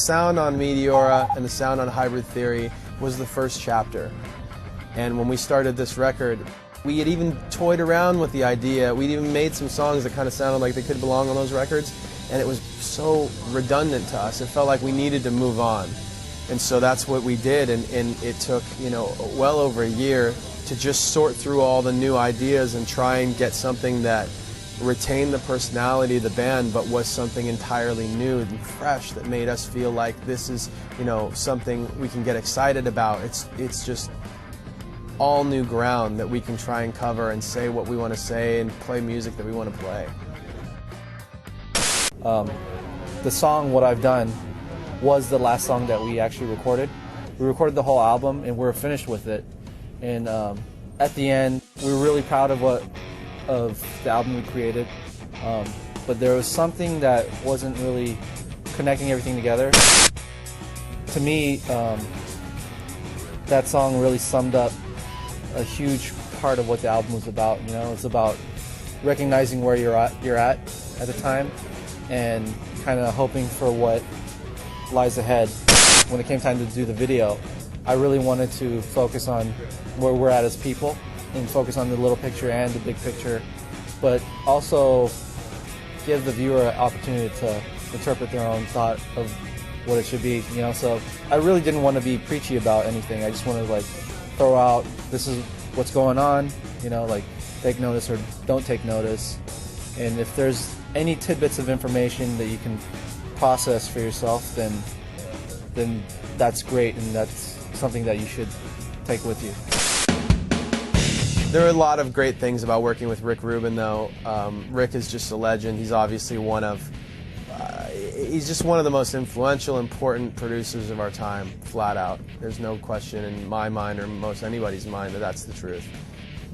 sound on Meteora and the sound on Hybrid Theory was the first chapter. And when we started this record, we had even toyed around with the idea. We'd even made some songs that kind of sounded like they could belong on those records, and it was so redundant to us. It felt like we needed to move on. And so that's what we did, and it took, you know, well over a year to just sort through all the new ideas and try and get something that retained the personality of the band but was something entirely new and fresh that made us feel like this is, you know, something we can get excited about. It's just all new ground that we can try and cover and say what we want to say and play music that we want to play. The song What I've Done was the last song that we actually recorded. We recorded the whole album and we're finished with it. And at the end, we were really proud of the album we created. But there was something that wasn't really connecting everything together. To me, that song really summed up a huge part of what the album was about. You know, it's about recognizing where you're at the time, and kind of hoping for what lies ahead. When it came time to do the video, I really wanted to focus on where we're at as people, and focus on the little picture and the big picture, but also give the viewer an opportunity to interpret their own thought of what it should be. You know, so I really didn't want to be preachy about anything. I just wanted to like throw out, this is what's going on, you know, like take notice or don't take notice. And if there's any tidbits of information that you can process for yourself, then that's great, and that's something that you should take with you. There are a lot of great things about working with Rick Rubin, though. Rick is just a legend. He's obviously he's just one of the most influential, important producers of our time, flat out. There's no question in my mind or most anybody's mind that that's the truth.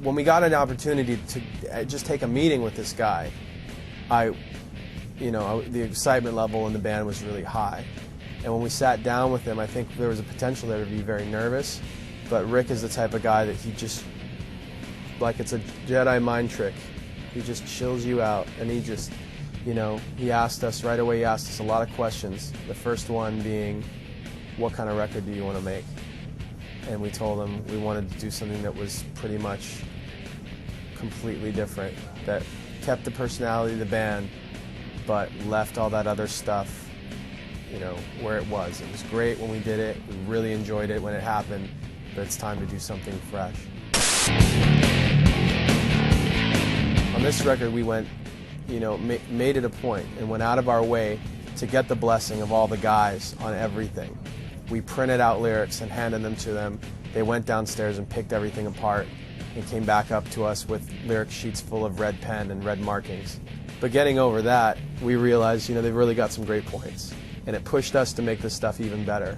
When we got an opportunity to just take a meeting with this guy, the excitement level in the band was really high. And when we sat down with him, I think there was a potential there to be very nervous. But Rick is the type of guy that he just, like it's a Jedi mind trick, he just chills you out, and he just, you know, he asked us right away, he asked us a lot of questions. The first one being, what kind of record do you want to make? And we told him we wanted to do something that was pretty much completely different, that kept the personality of the band, but left all that other stuff, you know, where it was. It was great when we did it, we really enjoyed it when it happened, but it's time to do something fresh. On this record we went, you know, made it a point and went out of our way to get the blessing of all the guys on everything. We printed out lyrics and handed them to them. They went downstairs and picked everything apart and came back up to us with lyric sheets full of red pen and red markings. But getting over that, we realized, you know, they've really got some great points, and it pushed us to make this stuff even better.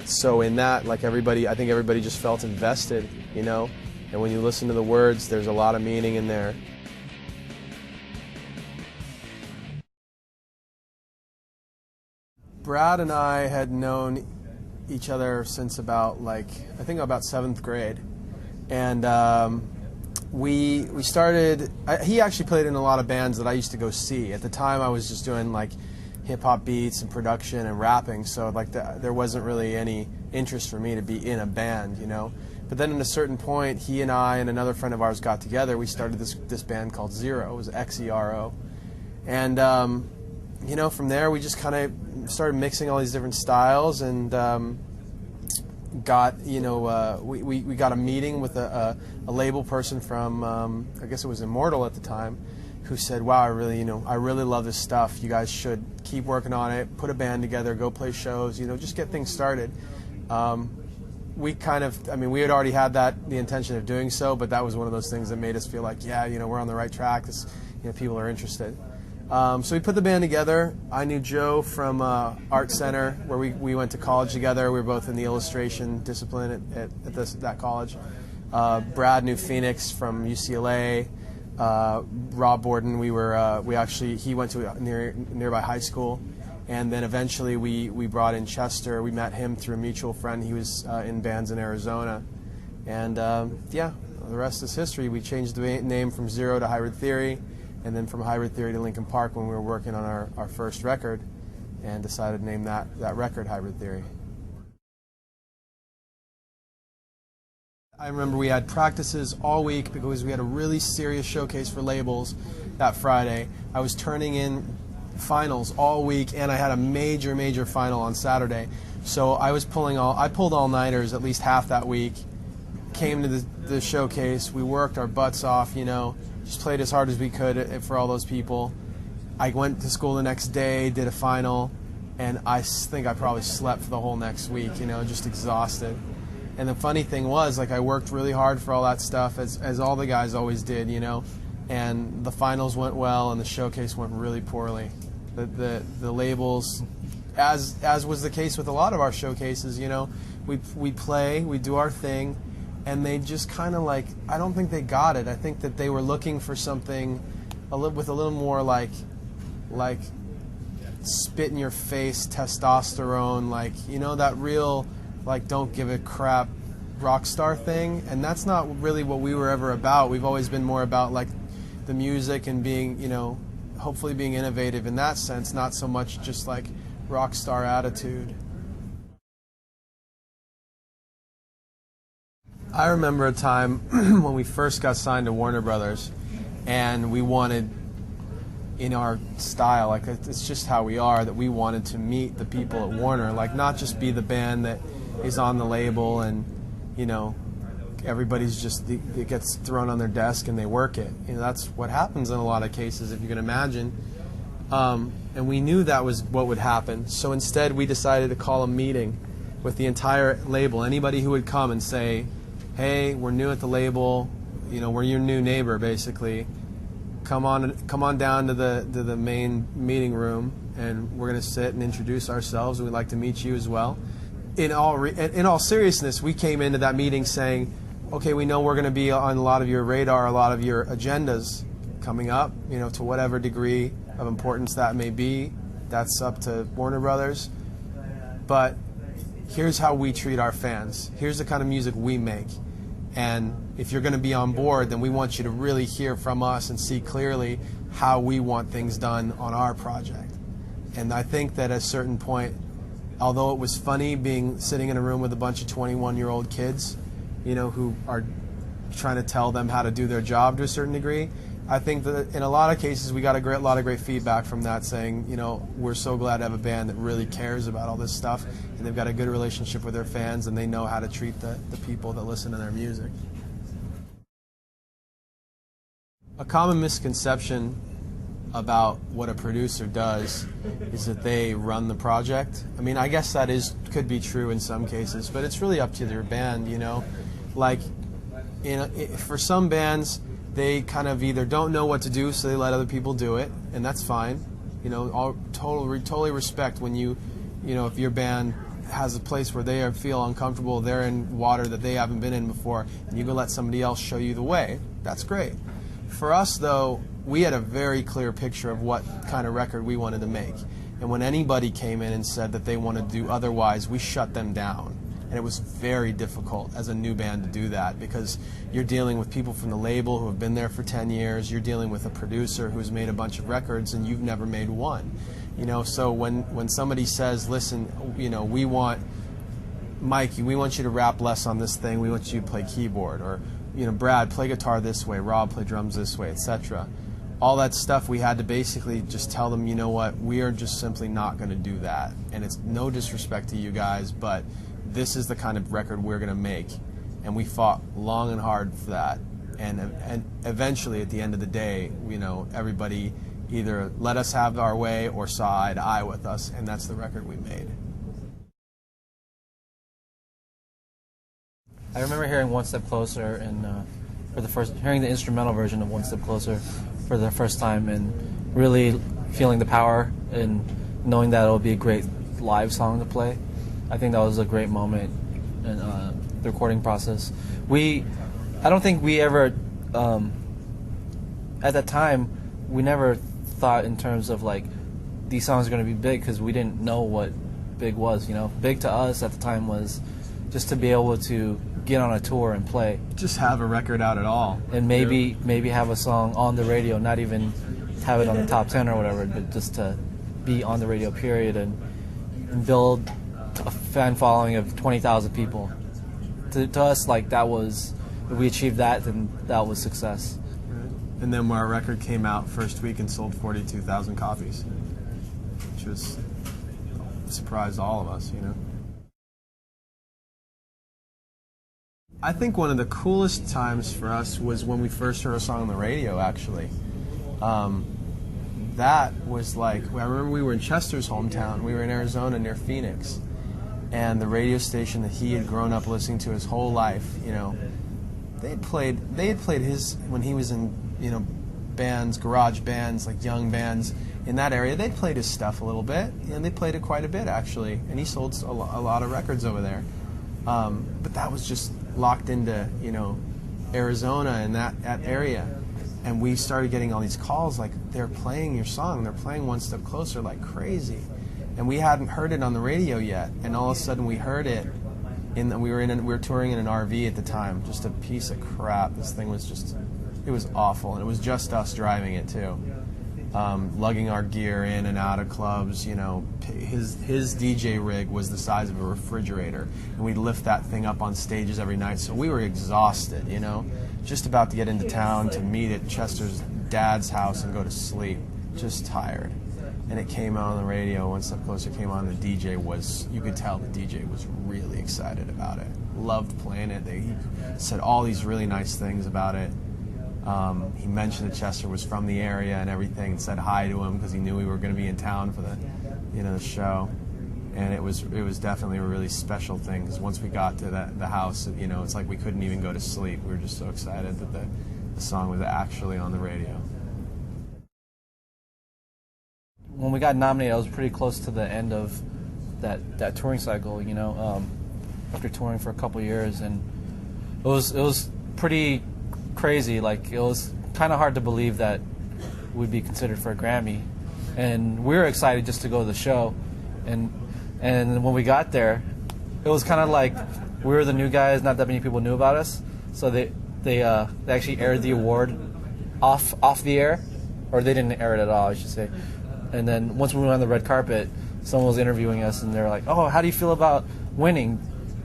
So in that, like everybody, I think everybody just felt invested, you know, and when you listen to the words, there's a lot of meaning in there. Brad and I had known each other since about, I think about 7th grade. And we started, he actually played in a lot of bands that I used to go see. At the time I was just doing like hip-hop beats and production and rapping, so there wasn't really any interest for me to be in a band, you know. But then at a certain point, he and I and another friend of ours got together. We started this band called Zero. It was Xero. And you know, from there we just kind of started mixing all these different styles, and got, you know, we got a meeting with a label person from I guess it was Immortal at the time, who said, wow, I really love this stuff. You guys should keep working on it, put a band together, go play shows, you know, just get things started. We kind of, I mean, we had already had the intention of doing so, but that was one of those things that made us feel like, yeah, you know, we're on the right track. You know, people are interested. So we put the band together. I knew Joe from Art Center, where we went to college together. We were both in the illustration discipline at that college. Brad knew Phoenix from UCLA. Rob Borden, he went to a nearby high school. And then eventually we brought in Chester. We met him through a mutual friend. He was in bands in Arizona. And yeah, the rest is history. We changed the name from Zero to Hybrid Theory, and then from Hybrid Theory to Linkin Park when we were working on our first record. and decided to name that record Hybrid Theory. I remember we had practices all week because we had a really serious showcase for labels that Friday. I was turning in finals all week, and I had a major final on Saturday. So I pulled all-nighters at least half that week, came to the showcase, we worked our butts off, just played as hard as we could for all those people. I went to school the next day, did a final, and I think I probably slept for the whole next week, just exhausted. And the funny thing was, I worked really hard for all that stuff, as all the guys always did, and the finals went well and the showcase went really poorly. The labels, as was the case with a lot of our showcases, we play, we do our thing, and they just kind of I don't think they got it. I think that they were looking for something with a little more like spit in your face testosterone, that real don't give a crap rock star thing, and that's not really what we were ever about. We've always been more about the music and being, hopefully being innovative in that sense, not so much just rock star attitude. I remember a time when we first got signed to Warner Brothers, and we wanted, in our style, it's just how we are, that we wanted to meet the people at Warner, not just be the band that is on the label and, everybody's just, it gets thrown on their desk and they work it. That's what happens in a lot of cases, if you can imagine. And we knew that was what would happen. So instead we decided to call a meeting with the entire label. Anybody who would come and say, hey, we're new at the label, we're your new neighbor, basically. Come on down to the main meeting room, and we're going to sit and introduce ourselves, and we'd like to meet you as well. In all seriousness, we came into that meeting saying, okay, we know we're going to be on a lot of your radar, a lot of your agendas coming up, to whatever degree of importance that may be. That's up to Warner Brothers. But here's how we treat our fans. Here's the kind of music we make. And if you're going to be on board, then we want you to really hear from us and see clearly how we want things done on our project. And I think that at a certain point, although it was funny sitting in a room with a bunch of 21-year-old kids, who are trying to tell them how to do their job to a certain degree, I think that in a lot of cases we got a lot of great feedback from that, saying, we're so glad to have a band that really cares about all this stuff, and they've got a good relationship with their fans, and they know how to treat the people that listen to their music. A common misconception about what a producer does is that they run the project. I mean, I guess that could be true in some cases, but it's really up to your band, for some bands, they kind of either don't know what to do, so they let other people do it, and that's fine. Totally respect when if your band has a place where they feel uncomfortable, they're in water that they haven't been in before, and you go let somebody else show you the way. That's great. For us, though, we had a very clear picture of what kind of record we wanted to make. And when anybody came in and said that they wanted to do otherwise, we shut them down. And it was very difficult as a new band to do that, because you're dealing with people from the label who have been there for 10 years, you're dealing with a producer who's made a bunch of records and you've never made one. So when somebody says, listen, we want, Mikey, we want you to rap less on this thing, we want you to play keyboard, or Brad, play guitar this way, Rob, play drums this way, etc. All that stuff, we had to basically just tell them, we are just simply not going to do that. And it's no disrespect to you guys, but this is the kind of record we're going to make. And we fought long and hard for that. And eventually, at the end of the day, everybody either let us have our way or saw eye to eye with us, and that's the record we made. I remember hearing One Step Closer, and hearing the instrumental version of One Step Closer for the first time, and really feeling the power and knowing that it'll be a great live song to play. I think that was a great moment in the recording process. I don't think we ever, at that time, we never thought in terms of these songs are going to be big, because we didn't know what big was. Big to us at the time was just to be able to get on a tour and play. Just have a record out at all. And maybe have a song on the radio, not even have it on the top 10 or whatever, but just to be on the radio, period, and build a fan following of 20,000 people. To us, like, that was, if we achieved that, then that was success. Right. And then our record came out first week and sold 42,000 copies, which was surprised all of us, you know. I think one of the coolest times for us was when we first heard a song on the radio, actually. That was like, I remember we were in Chester's hometown. We were in Arizona near Phoenix. And the radio station that he had grown up listening to his whole life, you know, they had played his, when he was in, you know, bands, garage bands, like young bands in that area, they'd played his stuff a little bit, and they played it quite a bit, actually. And he sold a lot of records over there. But that was just locked into, you know, Arizona and that area. And we started getting all these calls like, they're playing your song, they're playing One Step Closer like crazy. And we hadn't heard it on the radio yet, and all of a sudden we heard it. We were touring in an RV at the time, just a piece of crap. This thing was just, it was awful, and it was just us driving it too. Lugging our gear in and out of clubs, you know. His DJ rig was the size of a refrigerator, and we'd lift that thing up on stages every night. So we were exhausted, you know, just about to get into town to meet at Chester's dad's house and go to sleep, just tired. And it came out on the radio. One Step Closer came on. The DJ was, you could tell the DJ was really excited about it. Loved playing it. He said all these really nice things about it. He mentioned that Chester was from the area and everything, and said hi to him because he knew we were going to be in town for the, you know, the show. And it was definitely a really special thing, because once we got to the house, you know, it's like we couldn't even go to sleep. We were just so excited that the song was actually on the radio. When we got nominated, I was pretty close to the end of that touring cycle, you know, after touring for a couple years, and it was pretty crazy. Like, it was kind of hard to believe that we'd be considered for a Grammy, and we were excited just to go to the show, and when we got there, it was kind of like we were the new guys. Not that many people knew about us, so they actually aired the award off the air, or they didn't air it at all, I should say. And then once we went on the red carpet, someone was interviewing us, and they're like, "Oh, how do you feel about winning?"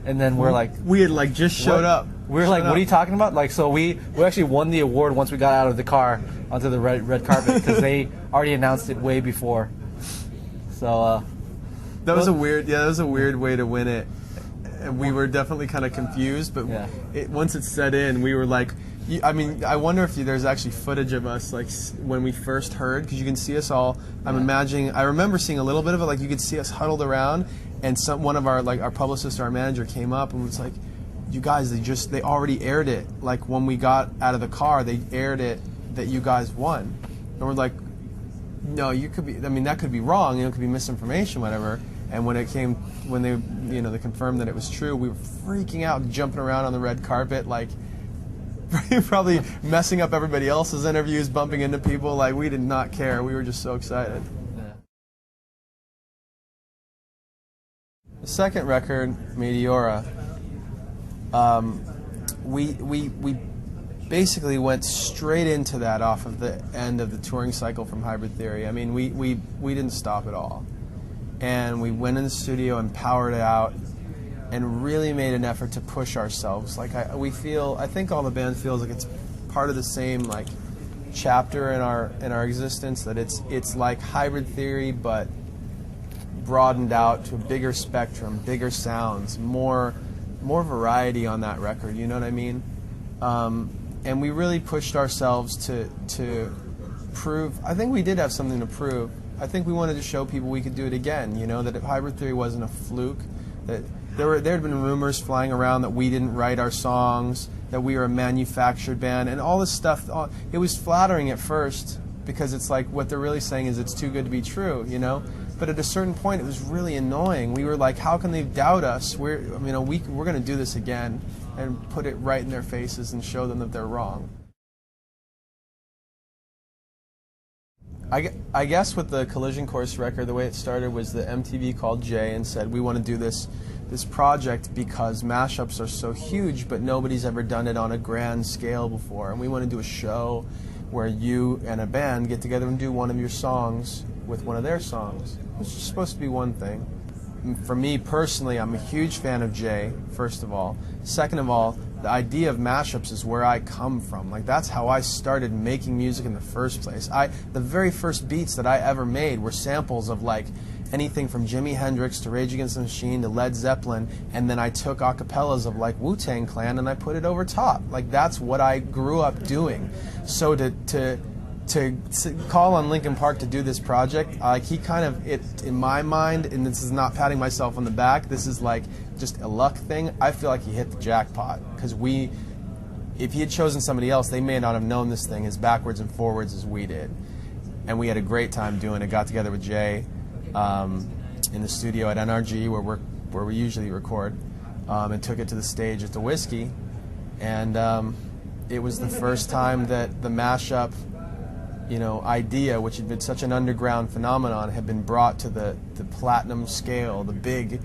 And then we're like, we had like just showed up. We were like, "What are you talking about?" Like, so we actually won the award once we got out of the car onto the red carpet, because they already announced it way before. So that was a weird way to win it. And we were definitely kind of confused, but yeah. Once it set in, we were like, I mean, I wonder if there's actually footage of us, like, when we first heard, because you can see us all. I'm imagining, I remember seeing a little bit of it, like, you could see us huddled around, and one of our, like, our publicist, our manager, came up and was like, "You guys, they already aired it. Like, when we got out of the car, they aired it that you guys won." And we're like, "No, you could be, I mean, that could be wrong, you know, it could be misinformation, whatever." And when they, you know, they confirmed that it was true, we were freaking out, jumping around on the red carpet, like, probably messing up everybody else's interviews, bumping into people. Like, we did not care. We were just so excited. yeah. The second record, Meteora, we basically went straight into that off of the end of the touring cycle from Hybrid Theory. I mean, we didn't stop at all. And we went in the studio and powered it out and really made an effort to push ourselves. Like, I think all the band feels like it's part of the same, like, chapter in our existence, that it's like Hybrid Theory but broadened out to a bigger spectrum, bigger sounds, more variety on that record, you know what I mean? And we really pushed ourselves to prove, I think we did have something to prove. I think we wanted to show people we could do it again, you know, that if Hybrid Theory wasn't a fluke, that there had been rumors flying around that we didn't write our songs, that we were a manufactured band, and all this stuff. It was flattering at first, because it's like, what they're really saying is it's too good to be true, you know? But at a certain point, it was really annoying. We were like, how can they doubt us? We're going to do this again and put it right in their faces and show them that they're wrong. I guess with the Collision Course record, the way it started was the MTV called Jay and said, we want to do this project because mashups are so huge, but nobody's ever done it on a grand scale before, and we want to do a show where you and a band get together and do one of your songs with one of their songs. It's just supposed to be one thing. For me personally, I'm a huge fan of Jay, first of all. Second of all, the idea of mashups is where I come from. Like, that's how I started making music in the first place. The very first beats that I ever made were samples of like anything from Jimi Hendrix to Rage Against the Machine to Led Zeppelin, and then I took acapellas of like Wu-Tang Clan and I put it over top. Like, that's what I grew up doing. So to call on Linkin Park to do this project, he kind of, in my mind, and this is not patting myself on the back, this is like just a luck thing, I feel like he hit the jackpot. Because if he had chosen somebody else, they may not have known this thing as backwards and forwards as we did. And we had a great time doing it. Got together with Jay in the studio at NRG, where we usually record, and took it to the stage at the Whiskey. And it was the first time that the mashup idea, which had been such an underground phenomenon, had been brought to the platinum scale, the big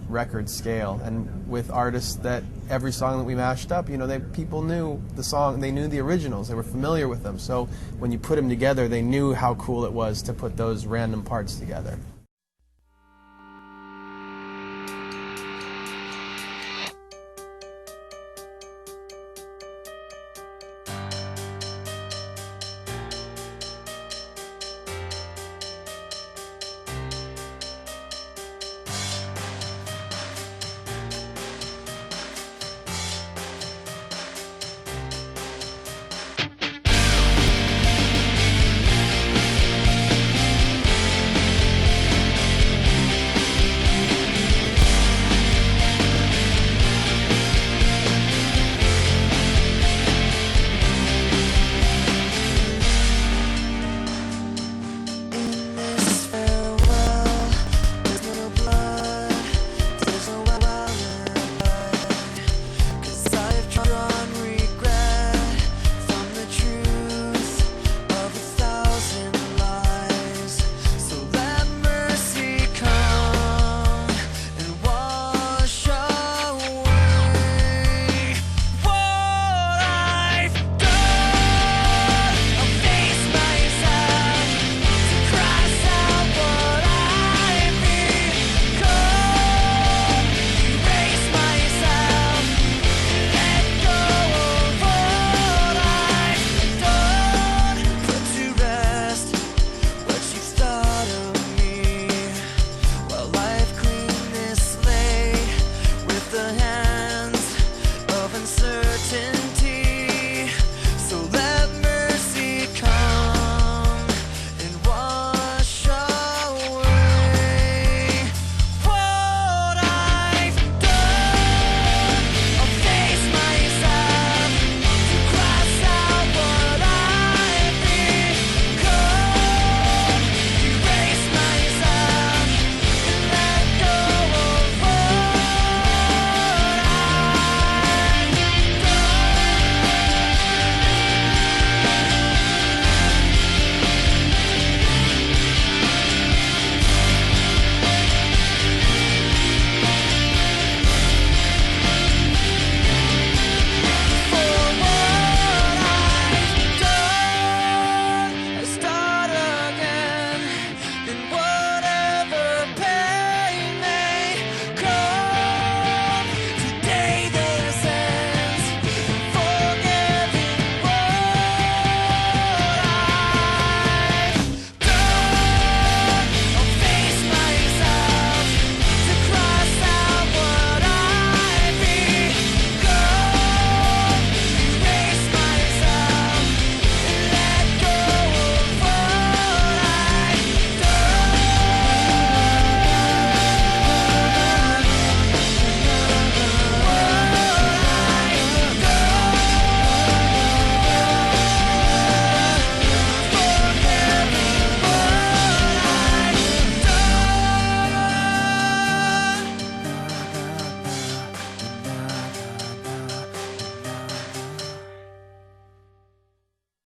record scale, and with artists that every song that we mashed up, people knew the song, they knew the originals, they were familiar with them. So when you put them together, they knew how cool it was to put those random parts together.